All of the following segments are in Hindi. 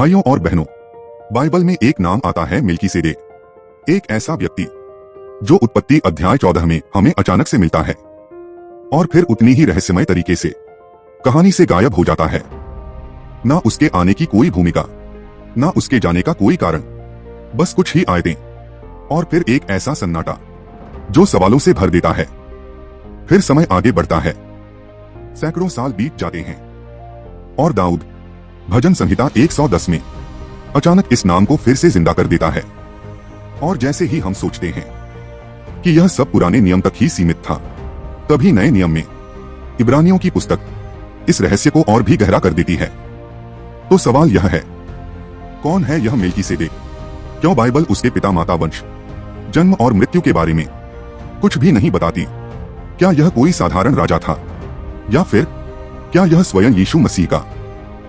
भाइयों और बहनों, बाइबल में एक नाम आता है मेल्कीसेदेक, एक ऐसा व्यक्ति जो उत्पत्ति अध्याय 14 में हमें अचानक से मिलता है और फिर उतनी ही रहस्यमय तरीके से कहानी से गायब हो जाता है। ना उसके आने की कोई भूमिका, ना उसके जाने का कोई कारण, बस कुछ ही आयतें और फिर एक ऐसा सन्नाटा जो सवालों से भर देता है। फिर समय आगे बढ़ता है, सैकड़ों साल बीत जाते हैं और दाऊद भजन संहिता 110 में अचानक इस नाम को फिर से जिंदा कर देता है। और जैसे ही हम सोचते हैं कि यह सब पुराने नियम तक ही सीमित था, तभी नए नियम में इब्रानियों की पुस्तक इस रहस्य को और भी गहरा कर देती है। तो सवाल यह है, कौन है यह मेल्कीसेदेक? क्यों बाइबल उसके पिता माता वंश, जन्म और मृत्यु के बारे में कुछ भी नहीं बताती? क्या यह कोई साधारण राजा था, या फिर क्या यह स्वयं यीशु मसीह का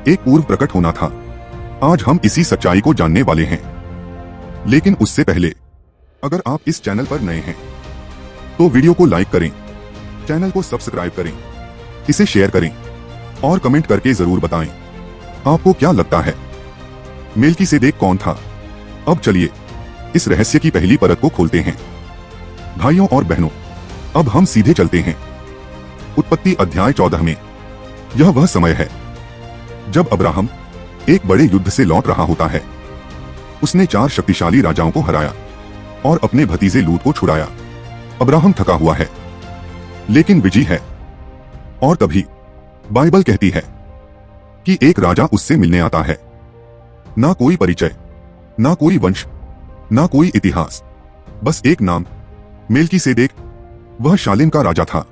एक पूर्व प्रकट होना था? आज हम इसी सच्चाई को जानने वाले हैं। लेकिन उससे पहले, अगर आप इस चैनल पर नए हैं तो वीडियो को लाइक करें, चैनल को सब्सक्राइब करें, इसे शेयर करें और कमेंट करके जरूर बताएं आपको क्या लगता है, मेल्कीसेदेक कौन था? अब चलिए इस रहस्य की पहली परत को खोलते हैं। भाइयों और बहनों, अब हम सीधे चलते हैं उत्पत्ति अध्याय 14 में। यह वह समय है जब अब्राहम एक बड़े युद्ध से लौट रहा होता है। उसने 4 शक्तिशाली राजाओं को हराया और अपने भतीजे लूत को छुड़ाया। अब्राहम थका हुआ है, लेकिन विजयी है। और तभी बाइबल कहती है कि एक राजा उससे मिलने आता है। ना कोई परिचय, ना कोई वंश, ना कोई इतिहास, बस एक नाम, मेल्कीसेदेक। वह शालेम का राजा था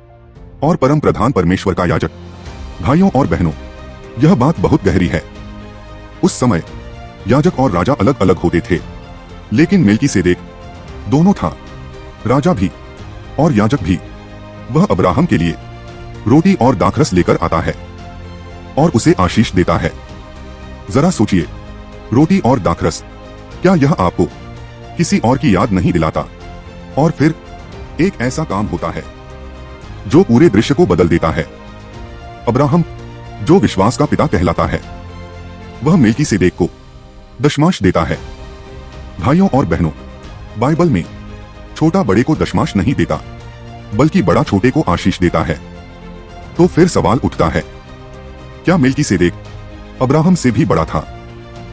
और परम प्रधान परमेश्वर का याजक। भाइयों और बहनों, यह बात बहुत गहरी है। उस समय याजक और राजा अलग अलग होते थे, लेकिन मेल्कीसेदेक दोनों था, राजा भी और याजक भी। वह अब्राहम के लिए रोटी और दाखरस लेकर आता है और उसे आशीष देता है। जरा सोचिए, रोटी और दाखरस, क्या यह आपको किसी और की याद नहीं दिलाता? और फिर एक ऐसा काम होता है जो पूरे दृश्य को बदल देता है। अब्राहम, जो विश्वास का पिता कहलाता है, वह मेल्कीसेदेक को दशमांश देता है। भाइयों और बहनों, बाइबल में छोटा बड़े को दशमांश नहीं देता, बल्कि बड़ा छोटे को आशीष देता है। तो फिर सवाल उठता है, क्या मेल्कीसेदेक अब्राहम से भी बड़ा था?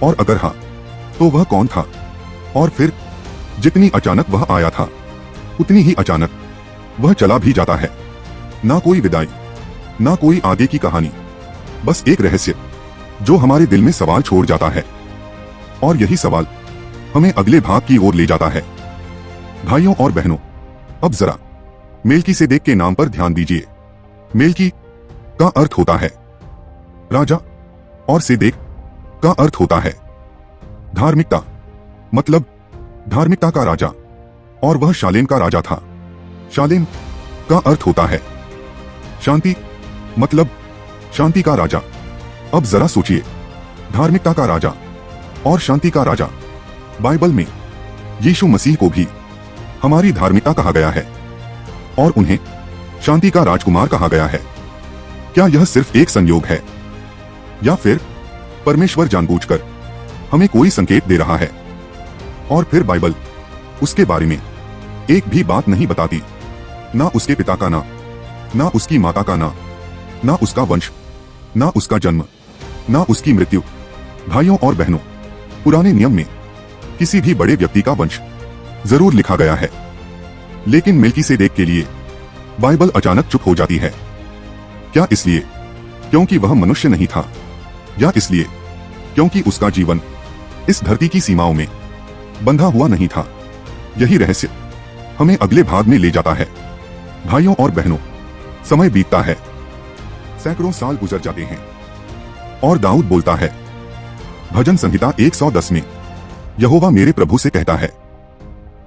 और अगर हाँ, तो वह कौन था? और फिर जितनी अचानक वह आया था, उतनी ही अचानक वह चला भी जाता है। ना कोई विदाई, ना कोई आगे की कहानी, बस एक रहस्य जो हमारे दिल में सवाल छोड़ जाता है। और यही सवाल हमें अगले भाग की ओर ले जाता है। भाइयों और बहनों, अब जरा मेल्कीसेदेक के नाम पर ध्यान दीजिए। मेल्की का अर्थ होता है राजा और सेदेक का अर्थ होता है धार्मिकता, मतलब धार्मिकता का राजा। और वह शालेम का राजा था। शालेम का अर्थ होता है शांति, मतलब शांति का राजा। अब जरा सोचिए, धार्मिकता का राजा और शांति का राजा। बाइबल में यीशु मसीह को भी हमारी धार्मिकता कहा गया है और उन्हें शांति का राजकुमार कहा गया है। क्या यह सिर्फ एक संयोग है, या फिर परमेश्वर जानबूझकर हमें कोई संकेत दे रहा है? और फिर बाइबल उसके बारे में एक भी बात नहीं बताती, ना उसके पिता का नाम, ना उसकी माता का नाम, ना उसका वंश, ना उसका जन्म, ना उसकी मृत्यु। भाइयों और बहनों, पुराने नियम में किसी भी बड़े व्यक्ति का वंश जरूर लिखा गया है, लेकिन मेल्कीसेदेक के लिए बाइबल अचानक चुप हो जाती है। क्या इसलिए क्योंकि वह मनुष्य नहीं था, या इसलिए क्योंकि उसका जीवन इस धरती की सीमाओं में बंधा हुआ नहीं था? यही रहस्य हमें अगले भाग में ले जाता है। भाइयों और बहनों, समय बीतता है, सैकड़ों साल गुजर जाते हैं और दाऊद बोलता है, भजन संहिता 110 में, यहोवा मेरे प्रभु से कहता है,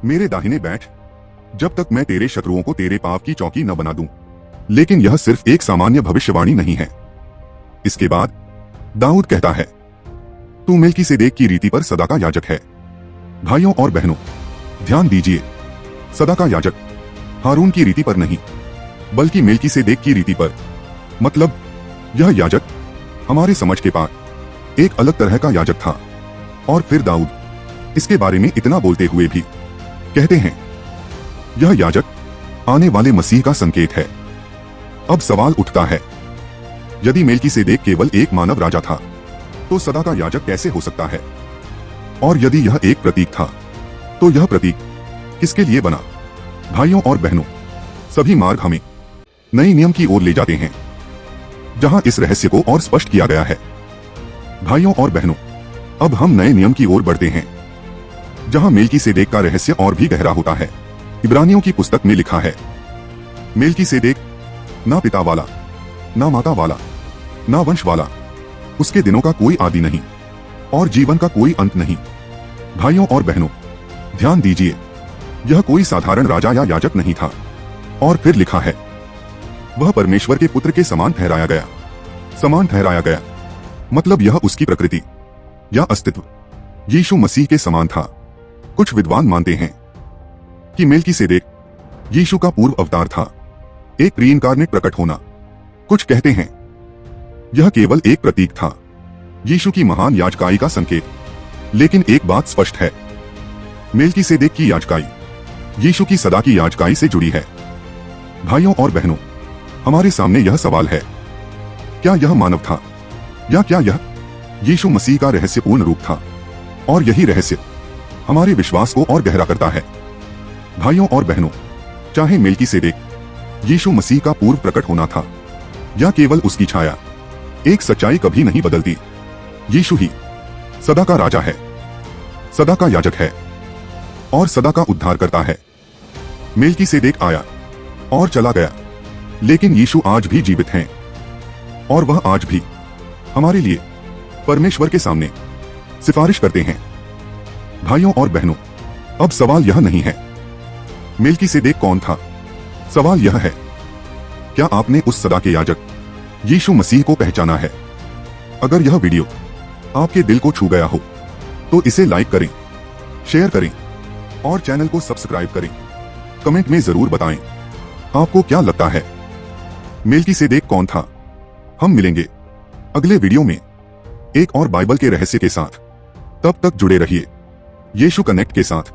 मेरे दाहिने बैठ, जब तक मैं तेरे शत्रुओं को तेरे पाँव की चौकी न बना दूं। लेकिन यह सिर्फ एक सामान्य भविष्यवाणी नहीं है। इसके बाद दाऊद कहता है, तू मेल्कीसेदेक की रीति पर सदा का याजक है। भाइयों और बहनों, ध्यान दीजिए, सदा का याजक हारून की रीति पर नहीं, बल्कि मेल्कीसेदेक की रीति पर। मतलब यह याजक हमारे समझ के पार एक अलग तरह का याजक था। और फिर दाऊद इसके बारे में इतना बोलते हुए भी कहते हैं, यह याजक आने वाले मसीह का संकेत है। अब सवाल उठता है, यदि मेल्कीसेदेक केवल एक मानव राजा था तो सदा का याजक कैसे हो सकता है? और यदि यह एक प्रतीक था तो यह प्रतीक किसके लिए बना? भाइयों और बहनों, सभी मार्ग हमें नए नियम की ओर ले जाते हैं, जहां इस रहस्य को और स्पष्ट किया गया है। भाइयों और बहनों, अब हम नए नियम की ओर बढ़ते हैं, जहां मेल्कीसेदेक का रहस्य और भी गहरा होता है। इब्रानियों की पुस्तक में लिखा है, मेल्कीसेदेक ना पिता वाला, ना माता वाला, ना वंश वाला, उसके दिनों का कोई आदि नहीं और जीवन का कोई अंत नहीं। भाइयों और बहनों, ध्यान दीजिए, यह कोई साधारण राजा या याजक नहीं था। और फिर लिखा है, वह परमेश्वर के पुत्र के समान ठहराया गया। समान ठहराया गया मतलब यह उसकी प्रकृति या अस्तित्व यीशु मसीह के समान था। कुछ विद्वान मानते हैं कि मेल्कीसेदेक यीशु का पूर्व अवतार था, एक प्री इनकार्नेट प्रकट होना। कुछ कहते हैं यह केवल एक प्रतीक था, यीशु की महान याजकाई का संकेत। लेकिन एक बात स्पष्ट है, मेल्कीसेदेक की याजकाई यीशु की सदा की याजकाई से जुड़ी है। भाइयों और बहनों, हमारे सामने यह सवाल है, क्या यह मानव था या क्या यह यीशु मसीह का रहस्यपूर्ण रूप था? और यही रहस्य हमारे विश्वास को और गहरा करता है। भाइयों और बहनों, चाहे मेल्कीसेदेक यीशु मसीह का पूर्व प्रकट होना था या केवल उसकी छाया, एक सच्चाई कभी नहीं बदलती। यीशु ही सदा का राजा है, सदा का याजक है और सदा का उद्धार करता है। मेल्कीसेदेक आया और चला गया, लेकिन यीशु आज भी जीवित हैं और वह आज भी हमारे लिए परमेश्वर के सामने सिफारिश करते हैं। भाइयों और बहनों, अब सवाल यह नहीं है मेल्कीसेदेक कौन था, सवाल यह है, क्या आपने उस सदा के याजक यीशु मसीह को पहचाना है? अगर यह वीडियो आपके दिल को छू गया हो तो इसे लाइक करें, शेयर करें और चैनल को सब्सक्राइब करें। कमेंट में जरूर बताएं आपको क्या लगता है, मेल्कीसेदेक कौन था? हम मिलेंगे अगले वीडियो में एक और बाइबल के रहस्य के साथ। तब तक जुड़े रहिए यीशु कनेक्ट के साथ।